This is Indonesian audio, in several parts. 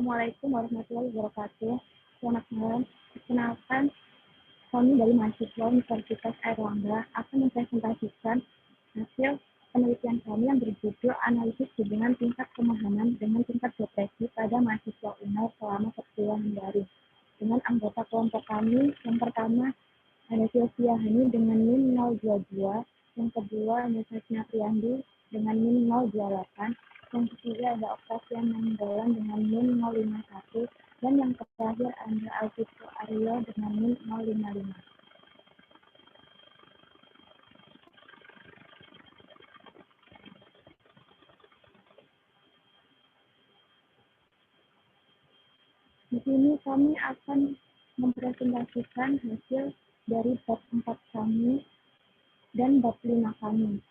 Assalamualaikum warahmatullahi wabarakatuh. Selamat malam. Perkenalkan, kami dari mahasiswa Universitas Airlangga akan mempresentasikan hasil penelitian kami yang berjudul Analisis Hubungan Tingkat Pemahaman dengan Tingkat Depresi pada Mahasiswa UNER selama Perkuliahan Daring. Dengan anggota kelompok kami, yang pertama ada Sylvia Hani dengan NIM 022, yang kedua ada Sasnya Priyandi dengan NIM 028, yang ketiga ada Octavian Nainggolan dengan NIM 051, dan yang terakhir ada Alvito Aryo dengan NIM 055. Di sini kami akan mempresentasikan hasil dari bab 4 kami dan bab 5 kami.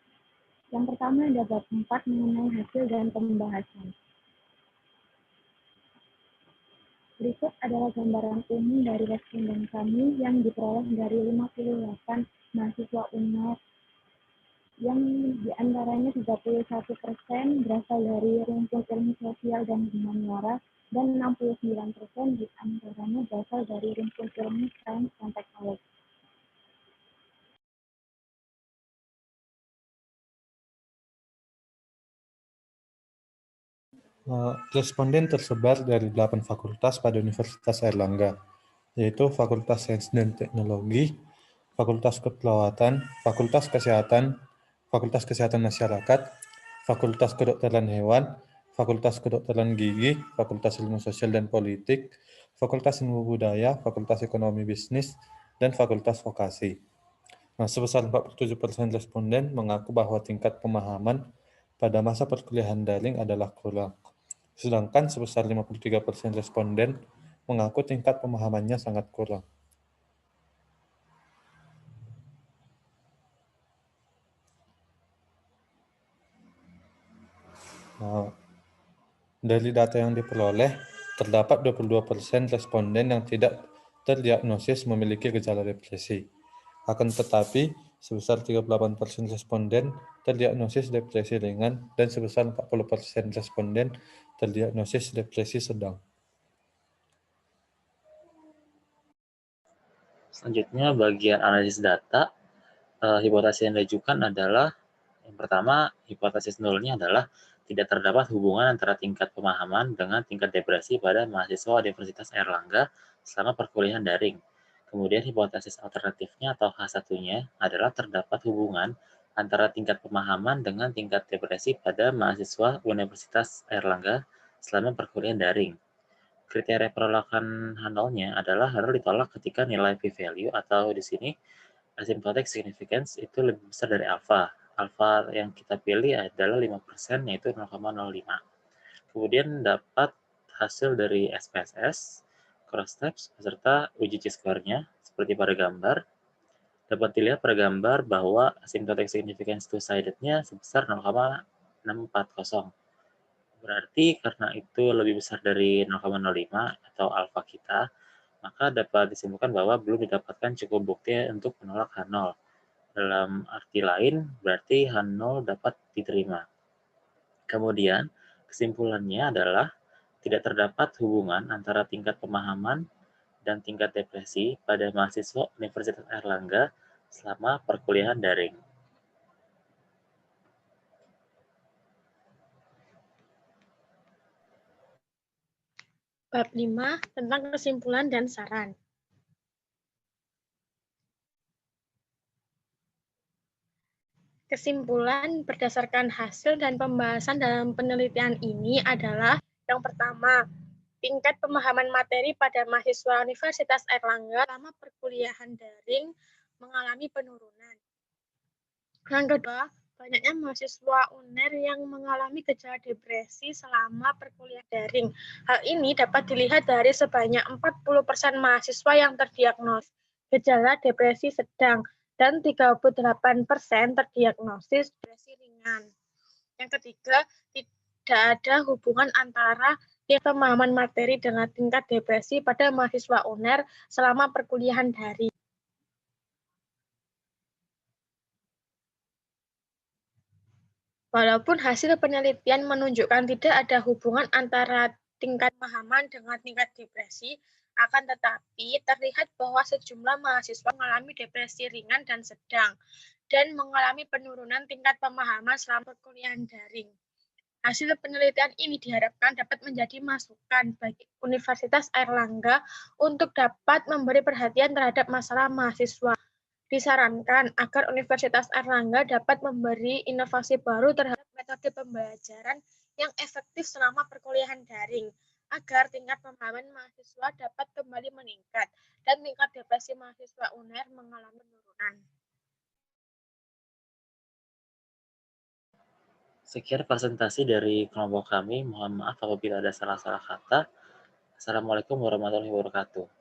Yang pertama ada bab 4 mengenai hasil dan pembahasan. Berikut adalah gambaran umum dari responden kami yang diperoleh dari 58 mahasiswa UNER, yang diantaranya 31% berasal dari rumpun ilmu sosial dan humaniora, dan 69% diantaranya berasal dari rumpun ilmu sains dan teknologi. Responden tersebar dari 8 fakultas pada Universitas Airlangga, yaitu Fakultas Sains dan Teknologi, Fakultas Keperawatan, Fakultas Kesehatan, Fakultas Kesehatan Masyarakat, Fakultas Kedokteran Hewan, Fakultas Kedokteran Gigi, Fakultas Ilmu Sosial dan Politik, Fakultas Ilmu Budaya, Fakultas Ekonomi Bisnis, dan Fakultas Vokasi. Nah, sebesar 47% responden mengaku bahwa tingkat pemahaman pada masa perkuliahan daring adalah kurang. Sedangkan sebesar 53% responden mengaku tingkat pemahamannya sangat kurang. Nah, dari data yang diperoleh, terdapat 22% responden yang tidak terdiagnosis memiliki gejala depresi. Akan tetapi, sebesar 38% responden terdiagnosis depresi ringan dan sebesar 40% responden terdiagnosis depresi sedang. Selanjutnya, bagian analisis data, hipotesis yang diajukan adalah, yang pertama, hipotesis nolnya adalah tidak terdapat hubungan antara tingkat pemahaman dengan tingkat depresi pada mahasiswa Universitas Airlangga selama perkuliahan daring. Kemudian hipotesis alternatifnya atau H1-nya adalah terdapat hubungan antara tingkat pemahaman dengan tingkat depresi pada mahasiswa Universitas Airlangga selama perkuliahan daring. Kriteria penolakan H0-nya adalah H0 ditolak ketika nilai p-value atau di sini asymptotic significance itu lebih besar dari alfa. Alfa yang kita pilih adalah 5%, yaitu 0,05. Kemudian dapat hasil dari SPSS, cross-tabs, beserta uji chi-square-nya, seperti pada gambar. Dapat dilihat pada gambar bahwa asymptotic significance two-sided-nya sebesar 0,640. Berarti karena itu lebih besar dari 0,05 atau alfa kita, maka dapat disimpulkan bahwa belum didapatkan cukup bukti untuk menolak H0. Dalam arti lain, berarti H0 dapat diterima. Kemudian, kesimpulannya adalah tidak terdapat hubungan antara tingkat pemahaman dan tingkat depresi pada mahasiswa Universitas Airlangga selama perkuliahan daring. Bab 5 tentang kesimpulan dan saran. Kesimpulan berdasarkan hasil dan pembahasan dalam penelitian ini adalah yang pertama, tingkat pemahaman materi pada mahasiswa Universitas Airlangga selama perkuliahan daring mengalami penurunan. Yang kedua, banyaknya mahasiswa UNER yang mengalami gejala depresi selama perkuliahan daring. Hal ini dapat dilihat dari sebanyak 40% mahasiswa yang terdiagnosis gejala depresi sedang dan 38% terdiagnosis depresi ringan. Yang ketiga, tidak ada hubungan antara tingkat pemahaman materi dengan tingkat depresi pada mahasiswa UNER selama perkuliahan daring. Walaupun hasil penelitian menunjukkan tidak ada hubungan antara tingkat pemahaman dengan tingkat depresi, akan tetapi terlihat bahwa sejumlah mahasiswa mengalami depresi ringan dan sedang, dan mengalami penurunan tingkat pemahaman selama perkuliahan daring. Hasil penelitian ini diharapkan dapat menjadi masukan bagi Universitas Airlangga untuk dapat memberi perhatian terhadap masalah mahasiswa. Disarankan agar Universitas Airlangga dapat memberi inovasi baru terhadap metode pembelajaran yang efektif selama perkuliahan daring, agar tingkat pemahaman mahasiswa dapat kembali meningkat dan tingkat depresi mahasiswa UNER mengalami penurunan. Sekian presentasi dari kelompok kami. Mohon maaf apabila ada salah-salah kata. Assalamualaikum warahmatullahi wabarakatuh.